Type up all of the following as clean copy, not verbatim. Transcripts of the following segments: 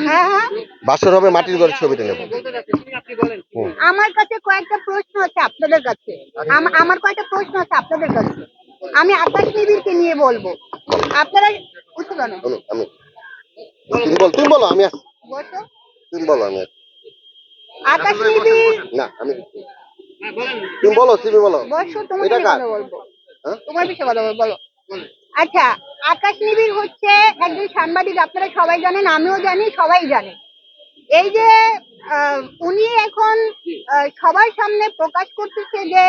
হ্যাঁ হ্যাঁ, বাসর হবে, মাটির ঘরের ছবিটা নেব। আমার কাছে কয়েকটা প্রশ্ন আছে আপনাদের কাছে। আমার কয়েকটা প্রশ্ন আছে আপনাদের কাছে। আমি আকাশ নিবিড়কে নিয়ে বলবো, আপনারা উঠতে পারেন। আমি তুমি বলো আমি আসছি। বসো। তুমি বলো আমি আসছি। আকাশ নিবিড়। না আমি তুমি বলো, তুমি বলো। বসো, তোমার এটা সাথে কার? কথা বলবো। হ্যাঁ? তোমার বিষয়ে কথা বলবো, বলো। আচ্ছা, আকাশ নিবিড় হচ্ছে একজন সাংবাদিক, আপনারা সবাই জানেন, আমিও জানি, সবাই জানে। এই যে উনি এখন সবার সামনে প্রকাশ করতেছে যে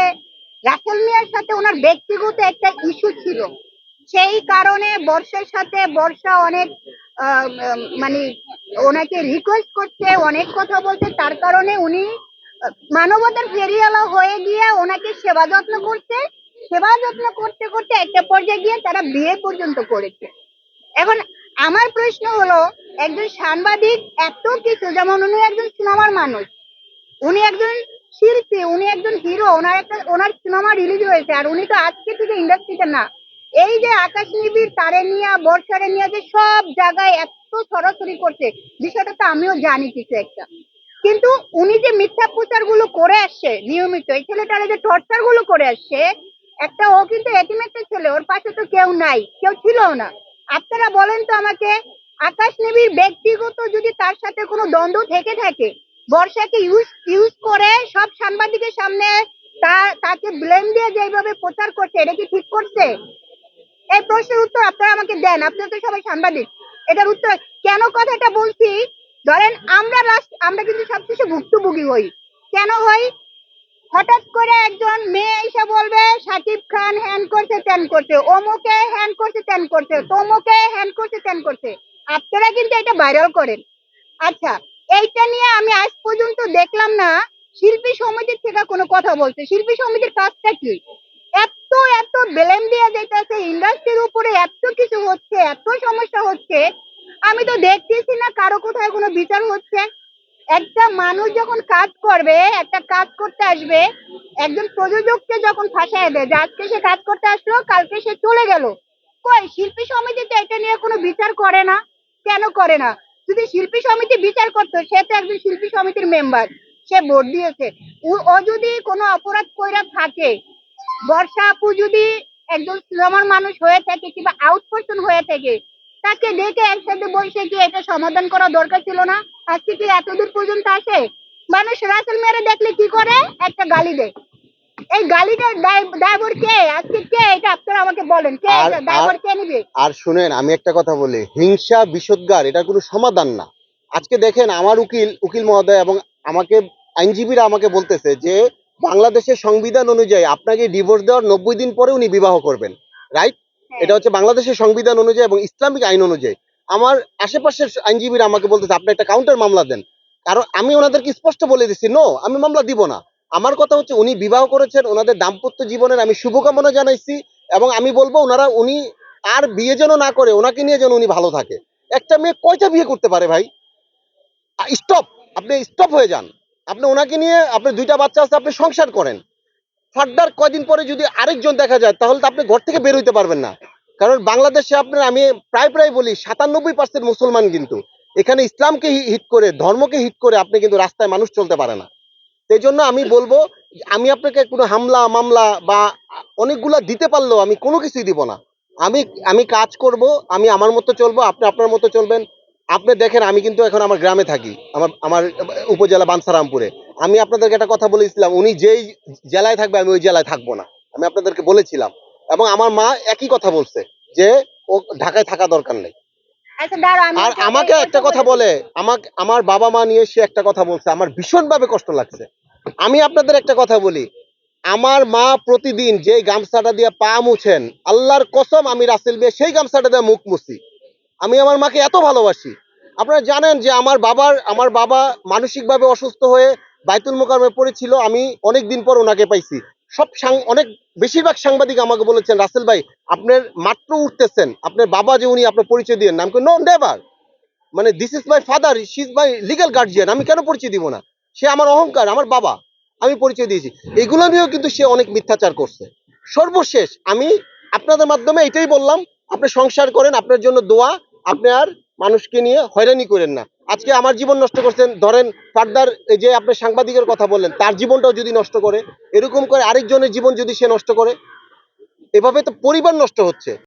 রাসেল মিয়ার সাথে ওনার ব্যক্তিগত একটা ইস্যু ছিল, সেই কারণে বর্ষার সাথে বর্ষা অনেক মানে ওনাকে রিকোয়েস্ট করছে, অনেক কথা বলছে, তার কারণে উনি মানবতার ফেরিওয়ালা হয়ে গিয়ে ওনাকে সেবা যত্ন করছে। সেবা যত্ন করতে করতে একটা পর্যায়ে গিয়ে তারা বিয়ে পর্যন্ত করেছে। এখন আমার প্রশ্ন হলো, একজন সাংবাদিক এত কিছু, যেমন উনি একজন সিনেমার মানুষ, উনি একজন শিল্পী, উনি একজন হিরো, ওনার সিনেমা রিলিজ হয়েছে, আর উনি তো আজকে থেকে ইন্ডাস্ট্রিতে না। এই যে আকাশ নিবিড় তারে নিয়ে, বর্ষারে নিয়ে যে সব জায়গায় এত সরাসরি করছে, বিষয়টা তো আমিও জানি কিছু একটা। কিন্তু উনি যে মিথ্যা প্রচার গুলো করে আসছে নিয়মিত, এই ছেলেটারে যে টর্চার গুলো করে আসছে, একটা ও কিন্তু এতিম একটা ছেলে, ওর পাশে তো কেউ নাই, কেউ ছিল না। আপনারা বলেন তো আমাকে, আকাশ নিবিড় ব্যক্তিগত যদি তার সাথে কোনো দ্বন্দ্ব থেকে থাকে, বর্ষাকে ইউজ ইউজ করে সব সাংবাদিকের সামনে তাকে ব্লেম দিয়ে যেভাবে প্রচার করছে, এটা কি ঠিক করছে? এই প্রশ্নের উত্তর আপনারা আমাকে দেন, আপনারা তো সবাই সাংবাদিক। এটার উত্তর কেন কথাটা বলছি, ধরেন আমরা কিন্তু সবকিছু ভুক্তভোগী হই। কেন হই? হঠাৎ করে একজন মেয়ে এসে বলবে সাকিব খান হ্যান করছে ত্যান করছে, অমুকে হ্যান করছে ত্যান করছে, তমুকে হ্যান করছে ত্যান করছে, আপনারা কিন্তু এটা ভাইরাল করেন। আচ্ছা, এইটা নিয়ে আমি আজ পর্যন্ত দেখলাম না শিল্পী সমিতির থেকে কোনো কথা বলছে। শিল্পী সমিতির কাজটা কি? এত এত ব্লেম দিয়ে যাইতেছে, ইন্ডাস্ট্রির উপরে এত কিছু হচ্ছে, এত সমস্যা হচ্ছে, আমি তো দেখতেছি না কারো কোথায় কোনো বিচার হচ্ছে। একটা মানুষ যখন কাজ করবে, একটা কাজ করতে আসবে, একজন প্রযোজককে যখন ফাঁসায় দেয় যে আজকে সে কাজ করতে আসলো, কালকে সে চলে গেল, কই শিল্পী সমিতি তো এটা নিয়ে কোনো বিচার করে না। কেন করে না? যদি শিল্পী সমিতি বিচার করতো, সে তো একজন শিল্পী সমিতির মেম্বার, সে ভোট দিয়েছে। ও যদি কোনো অপরাধ কইরা থাকে, বর্ষা আপু যদি একজন সিনেমার মানুষ হয়ে থাকে কিংবা আউট পার্সন হয়ে থাকে, তাকে ডেকে একসাথে বসে কি এটা সমাধান করা দরকার ছিল না? আজকে কি এতদূর পর্যন্ত আসে? মানুষ রাসেল মেরে দেখলে কি করে? একটা গালি দেয়। এই গালিটার ড্রাইভার কে? আজকে কে এটা আপনারা আমাকে বলেন, কে আর এটা আর ড্রাইভার কে নিবে? আর শুনেন, আমি একটা কথা বলি, হিংসা বিষোদ্গার এটা কোনো সমাধান না। আজকে দেখেন আমার উকিল মহোদয় এবং আমাকে আইনজীবীরা আমাকে বলতেছে যে বাংলাদেশের সংবিধান অনুযায়ী আপনাকে ডিভোর্স দেওয়ার 90 দিন পরে উনি বিবাহ করবেন, রাইট? হ্যাঁ। এটা হচ্ছে বাংলাদেশের সংবিধান অনুযায়ী এবং ইসলামিক আইন অনুযায়ী। আমার আশেপাশের আইনজীবীরা আমাকে বলতেছে আপনি একটা কাউন্টার মামলা দেন, কারণ আমি ওনাদেরকে স্পষ্ট বলে দিচ্ছি নো, আমি মামলা দিব না। আমার কথা হচ্ছে উনি বিবাহ করেছেন, ওনাদের দাম্পত্য জীবনের আমি শুভকামনা জানাইছি, এবং আমি বলবো উনি আর বিয়ে যেন না করে, ওনাকে নিয়ে যেন উনি ভালো থাকে। একটা মেয়ে কয়টা বিয়ে করতে পারে ভাই? স্টপ, আপনি স্টপ হয়ে যান। আপনি ওনাকে নিয়ে, আপনার 2টা বাচ্চা আছে, আপনি সংসার করেন। ফার্দার কয়দিন পরে যদি আরেকজন দেখা যায়, তাহলে তো আপনি ঘর থেকে বের হইতে পারবেন না। কারণ বাংলাদেশে আপনার, আমি প্রায় বলি 97% মুসলমান, কিন্তু এখানে ইসলামকে হিট করে, ধর্মকে হিট করে আপনি কিন্তু রাস্তায় মানুষ চলতে পারে না। সেই জন্য আমি বলবো, আমি আপনাকে কোনো হামলা মামলা বা অনেকগুলা দিতে পারলেও আমি কোনো কিছুই দিব না। আমি আমি কাজ করব, আমি আমার মতো চলবো, আপনি আপনার মতো চলবেন। আপনি দেখেন আমি কিন্তু এখন আমার গ্রামে থাকি, আমার আমার উপজেলা বাঞ্ছারামপুরে। আমি আপনাদেরকে একটা কথা বলেছিলাম, উনি যেই জেলায় থাকবে আমি ওই জেলায় থাকবো না, আমি আপনাদেরকে বলেছিলাম। এবং আমার মা একই কথা বলছে যে ও ঢাকায় থাকা দরকার নেই। আচ্ছা দাঁড়াও, আমি আর আমাকে একটা কথা বলে, আমাকে আমার বাবা মা নিয়ে সে একটা কথা বলছে, আমার ভীষণভাবে কষ্ট লাগছে। আমি আপনাদের একটা কথা বলি, আমার মা প্রতিদিন যে গামছাটা দিয়ে পা মুছেন, আল্লাহর কসম আমি রাসেল বিয়ে সেই গামছাটা দিয়ে মুখ মুছি। আমি আমার মাকে এত ভালোবাসি। আপনারা জানেন যে আমার বাবা মানসিকভাবে অসুস্থ হয়ে বাইতুল মোকাররমে পড়েছিল, আমি অনেক দিন পর ওনাকে পাইছি। অনেক বেশিরভাগ সাংবাদিক আমাকে বলেছেন রাসেল ভাই আপনার মাত্র উঠতেছেন, আপনার বাবা যে উনি আপনার পরিচয় দিয়ে নাম, নো নেভার, মানে this is my father, she is my legal guardian, আমি কেন পরিচয় দিব না? সে আমার অহংকার, আমার বাবা, আমি পরিচয় দিয়েছি। এগুলো নিয়েও কিন্তু সে অনেক মিথ্যাচার করছে। সর্বশেষ আমি আপনাদের মাধ্যমে এটাই বললাম, আপনি সংসার করেন, আপনার জন্য দোয়া, আপনার মানুষকে নিয়ে হয়রানি করেন না। আজকে আমার জীবন নষ্ট করছেন, ধরেন ফার্দার এই যে আপনি সাংবাদিকের কথা বললেন, তার জীবনটাও যদি নষ্ট করে, এরকম করে আরেকজনের জীবন যদি সে নষ্ট করে, এভাবে তো পরিবার নষ্ট হচ্ছে।